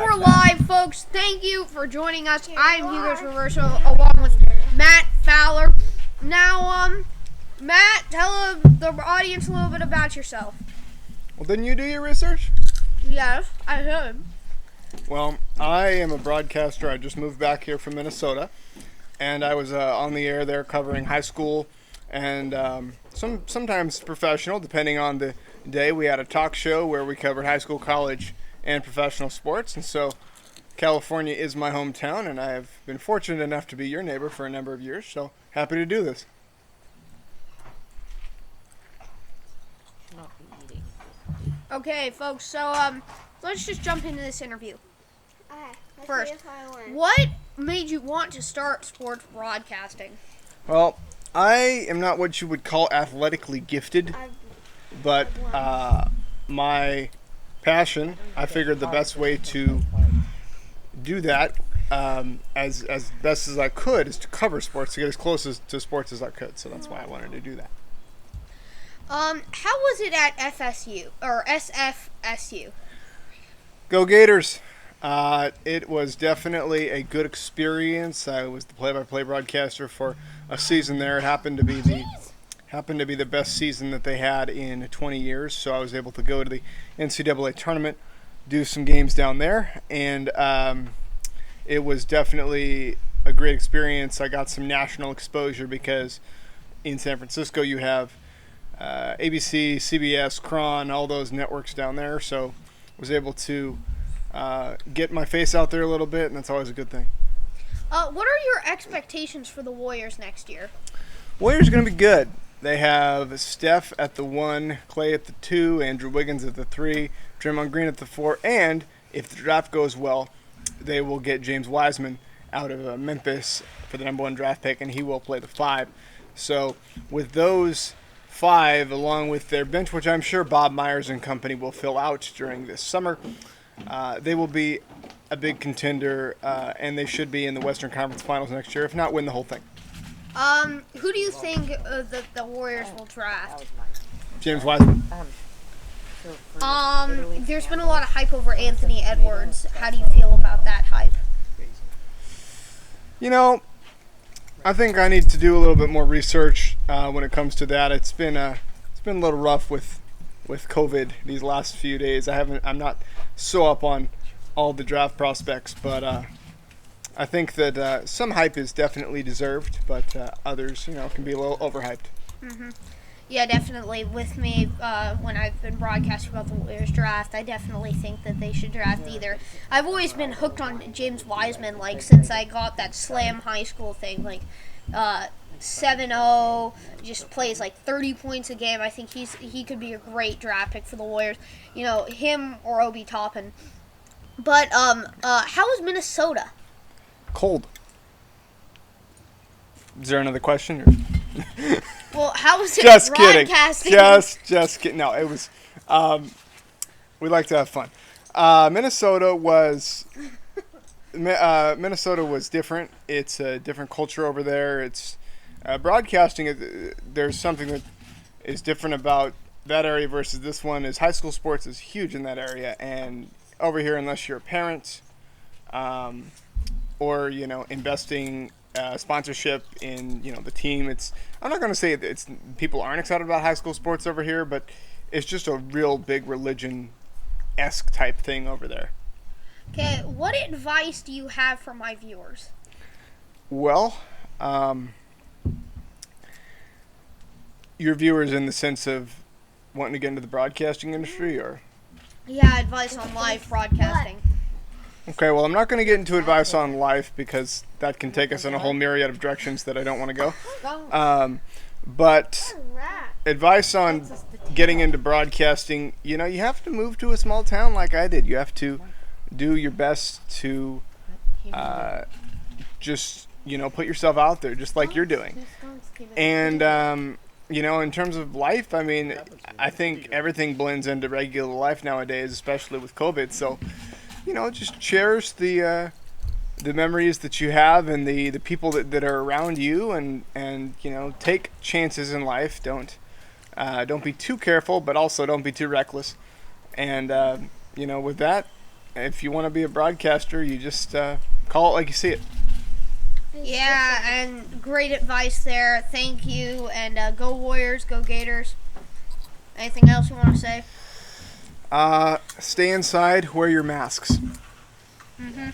We're live, folks. Thank you for joining us. I'm Hugo Traverso, along with Matt Fowler. Now, Matt, tell the audience a little bit about yourself. Well, didn't you do your research? Yes, I did. Well, I am a broadcaster. I just moved back here from Minnesota, and I was on the air there covering high school and sometimes professional, depending on the day. We had a talk show where we covered high school, college, and professional sports, and so California is my hometown, and I have been fortunate enough to be your neighbor for a number of years, so happy to do this. Okay, folks, so let's just jump into this interview. Let's First, see if I win. what made you want to start sports broadcasting? Well, I am not what you would call athletically gifted, but my passion, I figured the best way to do that as best as I could is to cover sports, to get as close to sports as I could. So that's why I wanted to do that. How was it at FSU or SFSU? Go Gators! It was definitely a good experience. I was the play-by-play broadcaster for a season there. It happened to be the best season that they had in 20 years. So I was able to go to the NCAA tournament, do some games down there, and it was definitely a great experience. I got some national exposure because in San Francisco you have ABC, CBS, Cron, all those networks down there. So I was able to get my face out there a little bit, and that's always a good thing. What are your expectations for the Warriors next year? Warriors are going to be good. They have Steph at the 1, Clay at the 2, Andrew Wiggins at the 3, Draymond Green at the 4, and if the draft goes well, they will get James Wiseman out of Memphis for the number 1 draft pick, and he will play the 5. So with those 5, along with their bench, which I'm sure Bob Myers and company will fill out during this summer, they will be a big contender, and they should be in the Western Conference Finals next year, if not win the whole thing. Who do you think the Warriors will draft? James Wiseman. There's been a lot of hype over Anthony Edwards. How do you feel about that hype? You know, I think I need to do a little bit more research when it comes to that. It's been a little rough with COVID these last few days. I'm not so up on all the draft prospects, but I think that some hype is definitely deserved, but others, can be a little overhyped. Mm-hmm. Yeah, definitely. With me, when I've been broadcasting about the Warriors draft, I definitely think that they should draft either. I've always been hooked on James Wiseman, since I got that Slam High School thing, 7-0, just plays 30 points a game. I think he could be a great draft pick for the Warriors. Him or Obi Toppin. But how is Minnesota? Cold. Is there another question? Well, how was it just broadcasting? Kidding. Just kidding. No, it was. We like to have fun. Minnesota was different. It's a different culture over there. It's broadcasting. There's something that is different about that area versus this one. Is high school sports is huge in that area, and over here, unless you're a parent, or investing sponsorship in the team, I'm not going to say it's people aren't excited about high school sports over here, but it's just a real big religion-esque type thing over there. Okay, what advice do you have for my viewers? Well, your viewers in the sense of wanting to get into the broadcasting industry, or? Yeah, advice on live broadcasting. Okay, well, I'm not going to get into advice on life because that can take us in a whole myriad of directions that I don't want to go. But advice on getting into broadcasting, you have to move to a small town like I did. You have to do your best to just, put yourself out there just like you're doing. And, in terms of life, I think everything blends into regular life nowadays, especially with COVID. So, just cherish the memories that you have and the people that are around you, and take chances in life. Don't be too careful, but also don't be too reckless. And with that, if you want to be a broadcaster, you just call it like you see it. Yeah, and great advice there. Thank you, and go Warriors, go Gators. Anything else you want to say? Stay inside, wear your masks. Amen.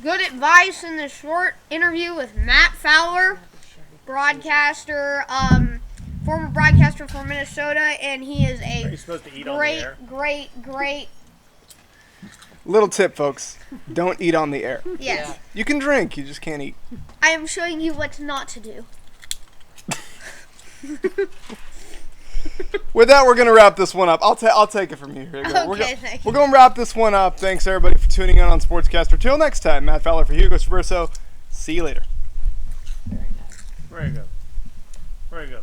Good advice in the short interview with Matt Fowler, broadcaster, former broadcaster for Minnesota, and he is Are you a supposed to eat on the air? great. Little tip, folks. Don't eat on the air. Yes, You can drink, you just can't eat. I am showing you what not to do. With that, we're going to wrap this one up. I'll take it from here. Okay, thank you. We're going to wrap this one up. Thanks, everybody, for tuning in on Sportscaster. Till next time, Matt Fowler for Hugo Traverso. See you later. Very nice. Where you go?